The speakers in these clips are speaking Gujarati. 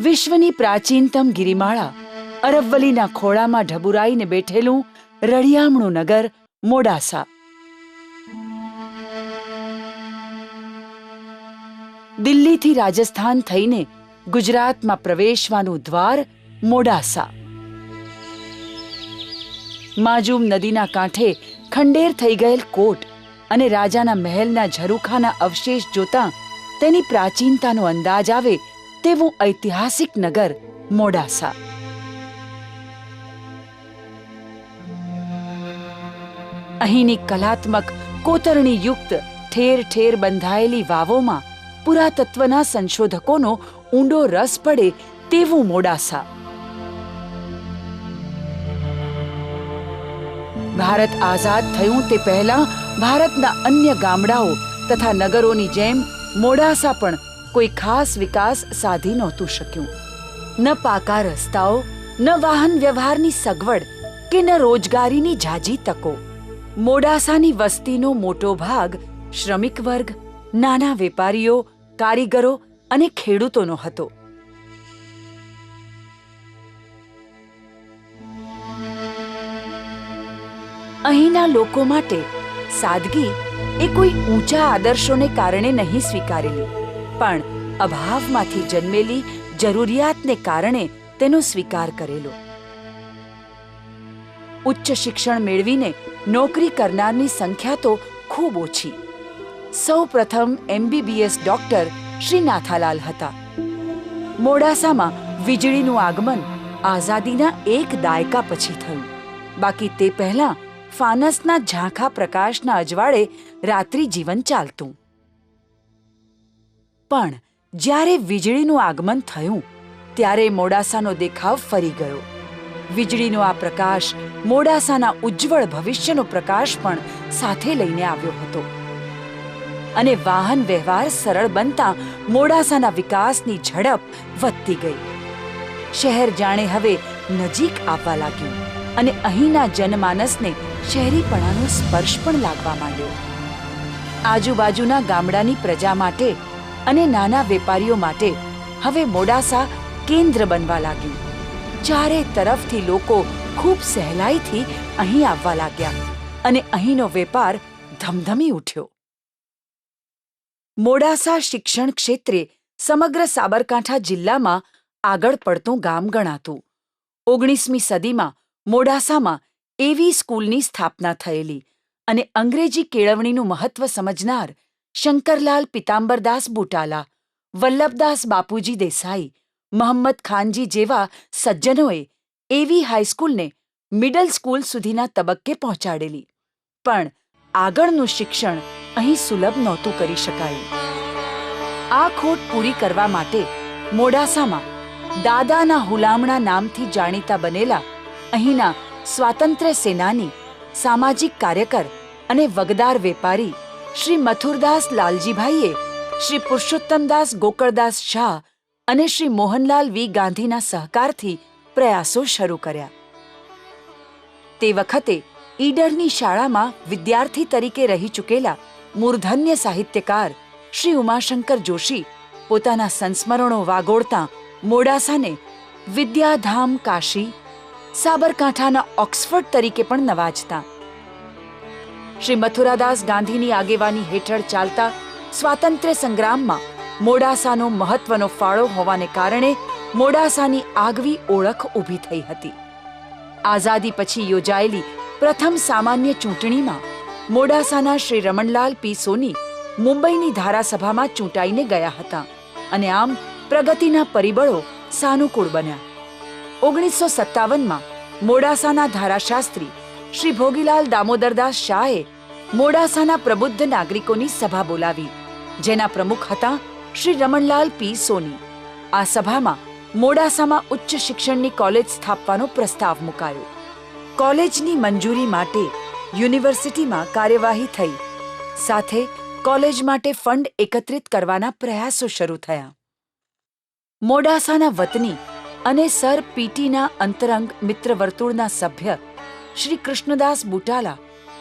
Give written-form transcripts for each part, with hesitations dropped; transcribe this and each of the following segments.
વિશ્વની પ્રાચીનતમ ગિરિમાળા અરવલ્લીના ખોળામાં ઢબુરાઈને બેઠેલું રળિયામણું નગર મોડાસા. દિલ્હીથી રાજસ્થાન થઈને ગુજરાતમાં પ્રવેશવાનું દ્વાર મોડાસા. માજૂમ નદીના કાંઠે ખંડેર થઈ ગયેલ કોટ અને રાજાના મહેલના ઝરૂખાના અવશેષ જોતા તેની પ્રાચીનતાનો અંદાજ આવે તેવું ઐતિહાસિક નગર મોડાસા. અહીંની કલાત્મક કોતરણીયુક્ત ઠેર ઠેર બંધાયેલી વાવોમાં પુરાતત્વના સંશોધકોનો ઊંડો રસ પડે તેવું મોડાસા. ભારત આઝાદ થયું તે પહેલા ભારતના અન્ય ગામડાઓ તથા નગરોની જેમ મોડાસા પણ કોઈ ખાસ વિકાસ સાધી નહોતું શક્યું. ન પાકા રસ્તાઓ, ન વાહન વ્યવહારની સગવડ કે ન રોજગારીની ઝાઝી તકો. મોડાસાની વસ્તીનો મોટો ભાગ શ્રમિક વર્ગ, નાના વેપારીઓ, કારીગરો અને ખેડૂતોનો હતો. અહીંના લોકો માટે સાદગી એ કોઈ ઊંચા આદર્શોને કારણે નહીં સ્વીકારેલી, પણ અભાવમાંથી જન્મેલી જરૂરિયાતને કારણે તેનો સ્વીકાર કરેલો. ઉચ્ચ શિક્ષણ મેળવીને નોકરી કરનારની સંખ્યા તો ખૂબ ઓછી. સૌ પ્રથમ MBBS ડોક્ટર શ્રી નાથાલાલ હતા. મોડાસામાં વીજળીનું આગમન આઝાદીના એક દાયકા પછી થયું. બાકી તે પહેલા ફાનસના ઝાંખા પ્રકાશના અજવાળે રાત્રિ જીવન ચાલતું. પણ જ્યારે વીજળીનું આગમન થયું ત્યારે મોડાસાનો દેખાવ ફરી ગયો. વીજળીનો આ પ્રકાશ મોડાસાના ઉજ્જવળ ભવિષ્યનો પ્રકાશ પણ સાથે લઈને આવ્યો હતો. અને વાહન વ્યવહાર સરળ બનતા મોડાસાના વિકાસની ઝડપ વધતી ગઈ. શહેર જાણે હવે નજીક આવવા લાગ્યું અને અહીંના જનમાનસને શહેરીપણાનો સ્પર્શ પણ લાગવા માંડ્યો. આજુબાજુના ગામડાની પ્રજા માટે અને નાના વેપારીઓ માટે હવે મોડાસા કેન્દ્ર બનવા લાગ્યું. ચારે તરફથી લોકો ખૂબ સહેલાઈથી અહીં આવવા લાગ્યા અને અહીંનો વેપાર ધમધમી ઉઠ્યો. મોડાસા શિક્ષણ ક્ષેત્રે સમગ્ર સાબરકાંઠા જિલ્લામાં આગળ પડતું ગામ ગણાતું. 19મી સદીમાં મોડાસામાં એવી સ્કૂલની સ્થાપના થયેલી અને અંગ્રેજી કેળવણીનું મહત્વ સમજનાર શંકરલાલ પિતાંબરદાસ બુટાલા, વલ્લભદાસ બાપુજી દેસાઈ, મહમ્મદ ખાનજી જેવા સજ્જનોએ એવી હાઈસ્કૂલને મિડલ સ્કૂલ સુધીના તબક્કે પહોંચાડેલી. પણ આગળનું શિક્ષણ અહીં સુલભ નહોતું કરી શકાયું. આ ખોટ પૂરી કરવા માટે મોડાસામાં દાદાના હુલામણા નામથી જાણીતા બનેલા અહીંના સ્વાતંત્ર્ય સેનાની, સામાજિક કાર્યકર અને વગદાર વેપારી શ્રી મથુરદાસ લાલજીભાઈએ શ્રી પુરુષોત્તમદાસ ગોકળદાસ શાહ અને શ્રી મોહનલાલ વી ગાંધીના સહકારથી પ્રયાસો શરૂ કર્યા. તે વખતે ઈડરની શાળામાં વિદ્યાર્થી તરીકે રહી ચૂકેલા મૂર્ધન્ય સાહિત્યકાર શ્રી ઉમાશંકર જોશી પોતાના સંસ્મરણો વાગોળતા મોડાસાને વિદ્યાધામ કાશી, સાબરકાંઠાના ઓક્સફર્ડ તરીકે પણ નવાજતા. શ્રી મથુરાદાસ ગાંધીની આગેવાની હેઠળ ચાલતા સ્વાતંત્ર્ય સંગ્રામમાં મોડાસાનો મહત્વનો ફાળો હોવાને કારણે મોડાસાની આગવી ઓળખ ઊભી થઈ હતી. આઝાદી પછી યોજાયેલી પ્રથમ સામાન્ય ચૂંટણીમાં મોડાસાના શ્રી રમણલાલ પી સોની મુંબઈની ધારાસભામાં ચૂંટાઈને ગયા હતા અને આમ પ્રગતિના પરિબળો સાનુકૂળ બન્યા. 1957માં મોડાસાના ધારાશાસ્ત્રી શ્રી ભોગીલાલ દામોદરદાસ શાહે મોડાસાના પ્રબુદ્ધ નાગરિકોની સભા બોલાવી, જેના પ્રમુખ હતા શ્રી રમણલાલ પી સોની. આ સભામાં મોડાસામાં ઉચ્ચ શિક્ષણની કોલેજ સ્થાપવાનો પ્રસ્તાવ મુકાયો. કોલેજની મંજૂરી માટે યુનિવર્સિટીમાં કાર્યવાહી થઈ. સાથે કોલેજ માટે ફંડ એકત્રિત કરવાના પ્રયાસો શરૂ થયા. મોડાસાના વતની અને સર પીટીના અંતરંગ મિત્ર વર્તુળના સભ્ય શ્રી કૃષ્ણદાસ બુટાલા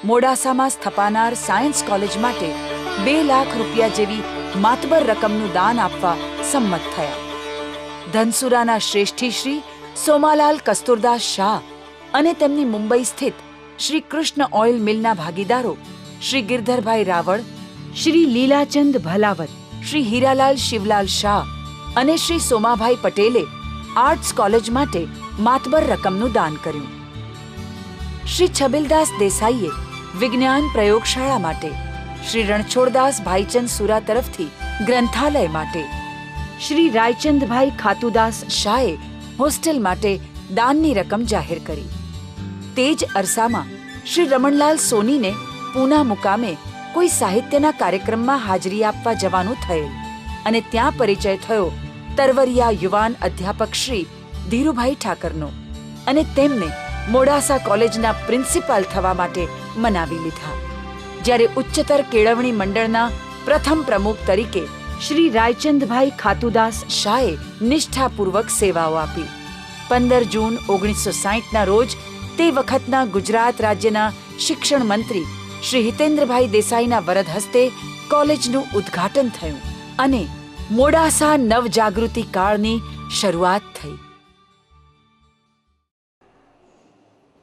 મોડાસામાં સ્થપાનાર સાયન્સ કોલેજ માટે 2 લાખ રૂપિયા જેવી માતબર રકમનું દાન આપવા સંમત થયા. ધનસુરાના શ્રેષ્ઠી શ્રી સોમાલાલ કસ્તુરદાસ શાહ અને તેમની મુંબઈ સ્થિત શ્રી કૃષ્ણ ઓઇલ મિલના ભાગીદારો શ્રી ગિરધરભાઈ રાવળ, શ્રી લીલાચંદ ભલાવત, શ્રી હીરાલાલ શિવલાલ શાહ અને શ્રી સોમાભાઈ પટેલે આર્ટ્સ કોલેજ માટે માતબર રકમનું દાન કર્યું. શ્રી છબીલદાસ દેસાઈએ વિજ્ઞાન પ્રયોગશાળા માટે, શ્રી રણછોડદાસ ભાઈચંદ સુરા તરફથી ગ્રંથાલય માટે, શ્રી રાયચંદભાઈ ખાતુદાસ શાહે હોસ્ટેલ માટે દાનની રકમ જાહેર કરી. તે જ અરસામાં શ્રી રમણલાલ સોનીને પૂના મુકામે કોઈ સાહિત્યના કાર્યક્રમમાં હાજરી આપવા જવાનું થયેલ અને ત્યાં પરિચય થયો તરવરિયા યુવાન અધ્યાપક શ્રી ધીરુભાઈ ઠાકરનો અને તેમને મોડાસા કોલેજના પ્રિન્સિપાલ થવા માટે મનાવી લીધા. જ્યારે ઉચ્ચતર કેળવણી મંડળના પ્રથમ પ્રમુખ તરીકે શ્રી રાયચંદભાઈ ખાતુદાસ શાહે નિષ્ઠાપૂર્વક સેવાઓ આપી. 15 જૂન 1960ના રોજ તે વખતના ગુજરાત રાજ્યના શિક્ષણ મંત્રી શ્રી હિતેન્દ્રભાઈ દેસાઈના વરદ હસ્તે કોલેજનું ઉદ્ઘાટન થયું અને મોડાસા નવજાગૃતિ કાળની શરૂઆત થઈ.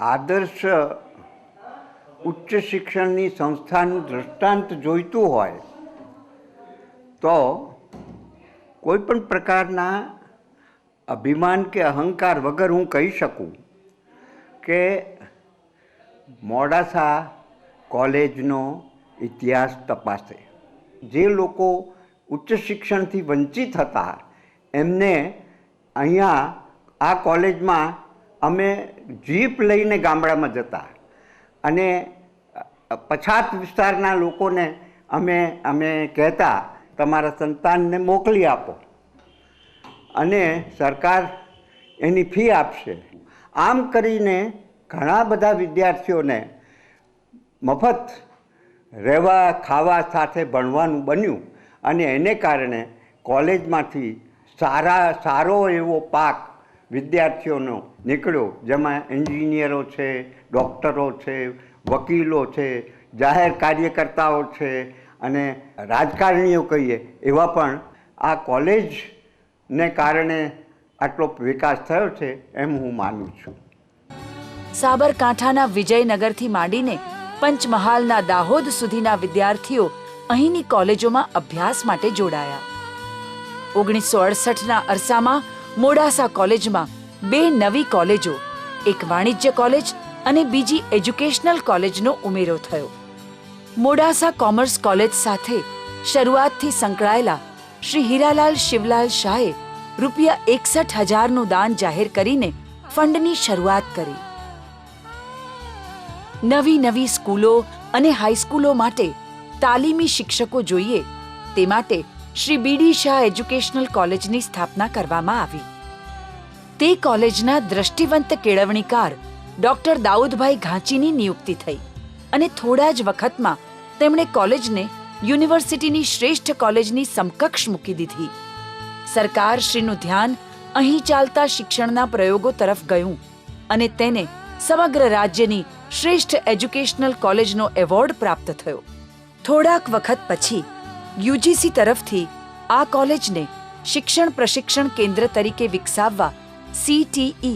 આદર્શ ઉચ્ચ શિક્ષણની સંસ્થાનું દૃષ્ટાંત જોઈતું હોય તો કોઈ પણ પ્રકારના અભિમાન કે અહંકાર વગર હું કહી શકું કે મોડાસા કોલેજનો ઇતિહાસ તપાસે. જે લોકો ઉચ્ચ શિક્ષણથી વંચિત હતા એમને અહીંયા આ કોલેજમાં અમે જીપ લઈને ગામડામાં જતા અને પછાત વિસ્તારના લોકોને અમે કહેતા તમારા સંતાનને મોકલી આપો અને સરકાર એની ફી આપશે. આમ કરીને ઘણા બધા વિદ્યાર્થીઓને મફત રહેવા ખાવા સાથે ભણવાનું બન્યું અને એને કારણે કોલેજમાંથી સારો એવો પાક વિદ્યાર્થીઓનો નીકળ્યો, જેમાં એન્જિનિયરો છે, ડૉક્ટરો છે, વકીલો છે, જાહેર કાર્યકર્તાઓ છે અને રાજકારણીઓ કહીએ એવા પણ આ કોલેજને કારણે આટલો વિકાસ થયો છે એમ હું માનું છું. સાબરકાંઠાના વિજયનગરથી માંડીને પંચમહાલના દાહોદ સુધીના વિદ્યાર્થીઓ અહીંની કોલેજોમાં અભ્યાસ માટે જોડાયા. 1968ના અરસામાં મોડાસા કોલેજમાં 2 નવી કોલેજો, એક વાણિજ્ય કોલેજ અને બીજી એજ્યુકેશનલ કોલેજનો ઉમેરો થયો. મોડાસા કોમર્સ કોલેજ સાથે શરૂઆતથી સંકળાયેલા શ્રી હીરાલાલ શિવલાલ શાહે ₹61,000નું દાન જાહેર કરીને ફંડની શરૂઆત કરી. નવી સ્કૂલો અને હાઈસ્કૂલો માટે તાલીમી શિક્ષકો જોઈએ તે માટે શ્રી બીડી શાહ એજ્યુકેશનલ કોલેજની સ્થાપના કરવામાં આવી. તે કોલેજના દ્રષ્ટિવંત કેળવણીકાર ડોક્ટર દાઉદભાઈ ઘાંચીની નિયુક્તિ થઈ અને થોડા જ વખતમાં તેમણે કોલેજને યુનિવર્સિટીની શ્રેષ્ઠ કોલેજની સમકક્ષ મૂકી દીધી. સરકારશ્રીનું ધ્યાન અહીં ચાલતા શિક્ષણના પ્રયોગો તરફ ગયું અને તેને સમગ્ર રાજ્યની શ્રેષ્ઠ એજ્યુકેશનલ કોલેજનો એવોર્ડ પ્રાપ્ત થયો. થોડાક વખત પછી યુજીસી તરફથી આ કોલેજને શિક્ષણ પ્રશિક્ષણ કેન્દ્ર તરીકે વિકસાવવા CTE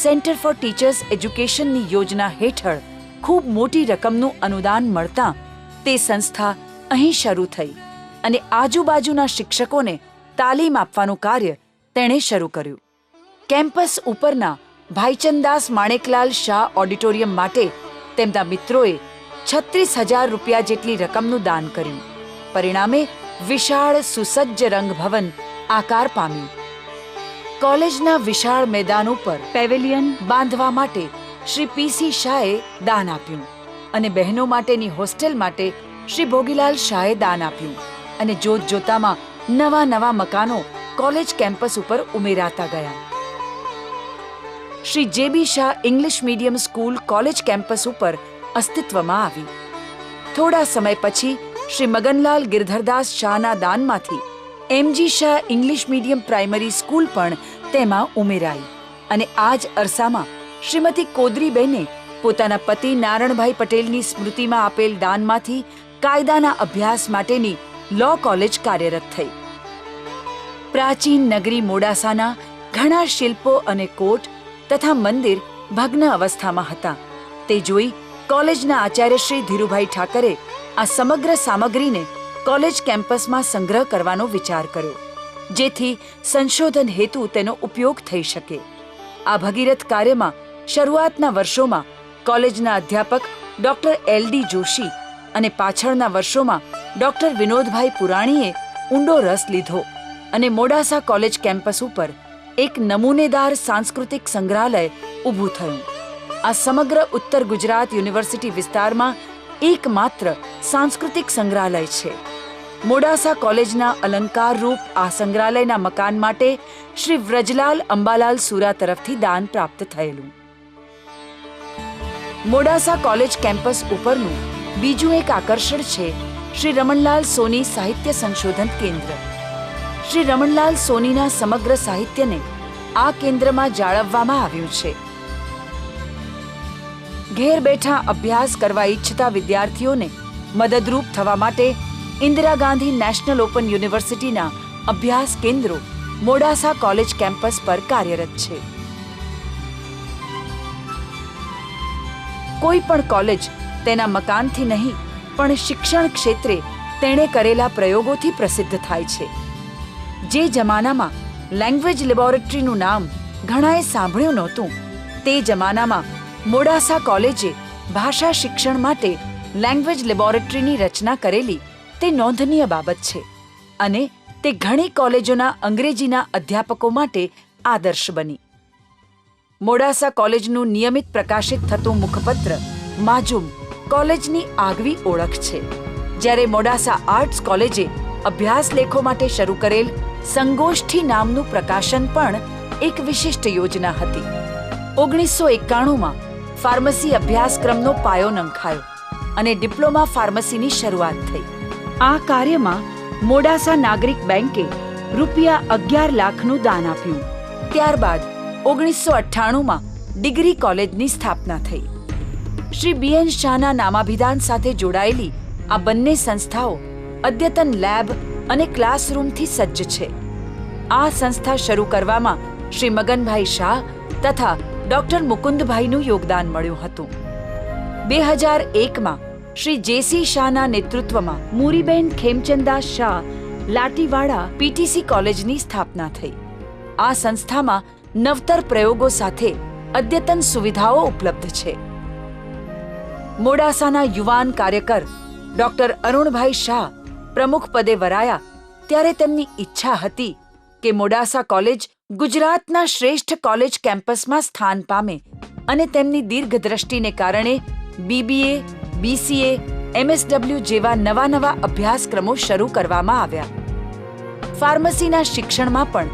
સેન્ટર ફોર ટીચર્સ એજ્યુકેશનની યોજના હેઠળ ખૂબ મોટી રકમનું અનુદાન મળતા તે સંસ્થા અહીં શરૂ થઈ અને આજુબાજુના શિક્ષકોને તાલીમ આપવાનું કાર્ય તેણે શરૂ કર્યું. કેમ્પસ ઉપરના ભાઈચંદાસ માણેકલાલ શાહ ઓડિટોરિયમ માટે તેમના મિત્રોએ ₹36,000 જેટલી રકમનું દાન કર્યું. પરિણામે વિશાળ સુસજ્જ રંગભવન આકાર પામ્યું. કોલેજના વિશાળ મેદાન ઉપર પેવેલિયન બાંધવા માટે શ્રી PC શાહે દાન આપ્યું અને બહેનો માટેની હોસ્ટેલ માટે શ્રી ભોગીલાલ શાહે દાન આપ્યું અને જોતજોતામાં નવા મકાનો કોલેજ કેમ્પસ ઉપર ઉમેરાતા ગયા. Shri JB Shah English medium school college campus ઉપર અસ્તિત્વમાં આવી. થોડા સમય પછી શ્રી મગનલાલ ગિરધરદાસ શાહના દાનમાંથી MG Shah English medium primary school પણ તેમાં ઉમેરાઈ અને આ જ અરસામાં શ્રીમતી કોદરીબેને પોતાના પતિ નારણભાઈ પટેલની સ્મૃતિમાં આપેલ દાનમાંથી કાયદાના અભ્યાસ માટેની લો કોલેજ કાર્યરત થઈ. પ્રાચીન નગરી મોડાસાના ઘણા શિલ્પો અને કોટ તથા મંદિર ભગ્ન અવસ્થામાં હતા. તે જોઈ કોલેજના આચાર્ય શ્રી ધીરુભાઈ ઠાકરે આ સમગ્ર સામગ્રીને કોલેજ કેમ્પસમાં સંગ્રહ કરવાનો વિચાર કર્યો, જેથી સંશોધન હેતુ તેનો ઉપયોગ થઈ શકે. આ ભગીરથ કાર્યમાં શરૂઆતના વર્ષોમાં કોલેજના અધ્યાપક ડોક્ટર એલ.ડી. જોશી અને પાછળના વર્ષોમાં ડોક્ટર વિનોદભાઈ પુરાણીએ ઊંડો રસ લીધો અને મોડાસા કોલેજ કેમ્પસ ઉપર એક નમૂનેદાર સાંસ્કૃતિક સંગ્રહાલય ઊભું થયું. આ સમગ્ર ઉત્તર ગુજરાત યુનિવર્સિટી વિસ્તારમાં એકમાત્ર સાંસ્કૃતિક સંગ્રહાલય છે. મોડાસા કોલેજના અલંકારરૂપ આ સંગ્રહાલયના મકાન માટે શ્રી વ્રજલાલ અંબાલાલ સુરા તરફથી દાન પ્રાપ્ત થયેલું. મોડાસા કોલેજ કેમ્પસ ઉપરનું બીજું એક આકર્ષણ છે શ્રી રમણલાલ સોની સાહિત્ય સંશોધન કેન્દ્ર. શ્રી રમણલાલ સોનીના સમગ્ર સાહિત્યને આ કેન્દ્રમાં જાળવવામાં આવ્યું છે. ઘેર બેઠા અભ્યાસ કરવા ઈચ્છતા વિદ્યાર્થીઓને મદદરૂપ થવા માટે ઇન્દિરા ગાંધી નેશનલ ઓપન યુનિવર્સિટીના અભ્યાસ કેન્દ્રો મોડાસા કોલેજ કેમ્પસ પર કાર્યરત છે. કોઈ પણ કોલેજ તેના મકાનથી નહીં પણ શિક્ષણ ક્ષેત્રે તેણે કરેલા પ્રયોગોથી પ્રસિદ્ધ થાય છે. જે જમાનામાં લેંગ્વેજ લેબોરેટરીનું નામ ઘણાએ સાંભળ્યું નહોતું, તે જમાનામાં મોડાસા કોલેજે ભાષા શિક્ષણ માટે લેંગ્વેજ લેબોરેટરીની રચના કરેલી તે નોંધનીય બાબત છે અને તે ઘણી કોલેજોના અંગ્રેજીના અધ્યાપકો માટે આદર્શ બની. મોડાસા કોલેજનું નિયમિત પ્રકાશિત થતું મુખપત્ર માજુમ કોલેજની આગવી ઓળખ છે. જ્યારે મોડાસા આર્ટ્સ કોલેજે અભ્યાસ લેખો માટે શરૂ કરેલ સંગોષ્ઠી નામનું પ્રકાશન પણ એક વિશિષ્ટ યોજના હતી. 1991માં ફાર્મસી અભ્યાસક્રમનો પાયો નંખાયો અને ડિપ્લોમા ફાર્મસીની શરૂઆત થઈ. આ કાર્યમાં મોડાસા નાગરિક બેંકે ₹11 લાખનું દાન આપ્યું. ત્યારબાદ 1998માં ડિગ્રી કોલેજની સ્થાપના થઈ. શ્રી બી.એન. શાહના નામાભિધાન સાથે જોડાયેલી આ બંને સંસ્થાઓ અદ્યતન લેબ અને ક્લાસરૂમથી સજ્જ છે. આ સંસ્થા શરૂ કરવામાં શ્રી મગનભાઈ શાહ તથા ડોક્ટર મુકુંદભાઈનું યોગદાન મળ્યું હતું. 2001માં શ્રી જે.સી. શાહના નેતૃત્વમાં મૂરીબેન ખેમચંદા શાહ લાટીવાડા પીટીસી કોલેજની સ્થાપના થઈ. આ સંસ્થામાં નવતર પ્રયોગો સાથે અદ્યતન સુવિધાઓ ઉપલબ્ધ છે. મોડાસાના યુવાન કાર્યકર ડોક્ટર અરુણભાઈ શાહ પ્રમુખ પદે વરાયા ત્યારે તેમની ઈચ્છા હતી કે મોડાસા કોલેજ ગુજરાતના શ્રેષ્ઠ કોલેજ કેમ્પસમાં સ્થાન પામે અને તેમની દીર્ઘદ્રષ્ટિને કારણે બીબીએ, બીસીએ, એમએસડબલ્યુ જેવા નવા અભ્યાસક્રમો શરૂ કરવામાં આવ્યા. ફાર્મસીના શિક્ષણમાં પણ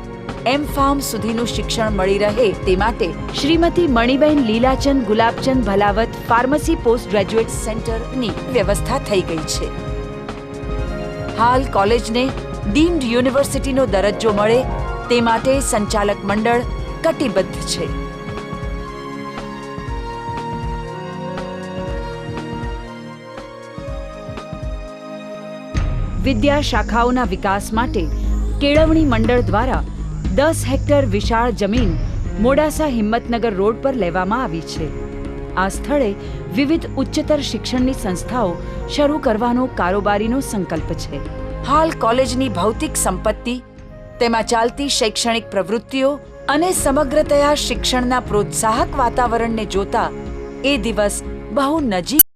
એમ.ફાર્મ સુધીનું શિક્ષણ મળી રહે તે માટે Shrimati Maniben Lilachand Gulabchand Bhalavat pharmacy post graduate સેન્ટરની વ્યવસ્થા થઈ ગઈ છે. હાલ કોલેજને ડીમ્ડ યુનિવર્સિટીનો દરજ્જો મળે તે માટે સંચાલક મંડળ કટિબદ્ધ છે. વિદ્યા શાખાઓના વિકાસ માટે કેળવણી મંડળ દ્વારા 10 હેક્ટર વિશાળ જમીન મોડાસા હિંમતનગર રોડ પર લેવામાં આવી છે. આ સ્થળે વિવિધ ઉચ્ચતર શિક્ષણની સંસ્થાઓ શરૂ કરવાનો કારોબારીનો સંકલ્પ છે. હાલ કોલેજની ભૌતિક સંપત્તિ, તેમાં ચાલતી શૈક્ષણિક પ્રવૃત્તિઓ અને સમગ્રતયા શિક્ષણના પ્રોત્સાહક વાતાવરણને જોતા એ દિવસ બહુ નજીક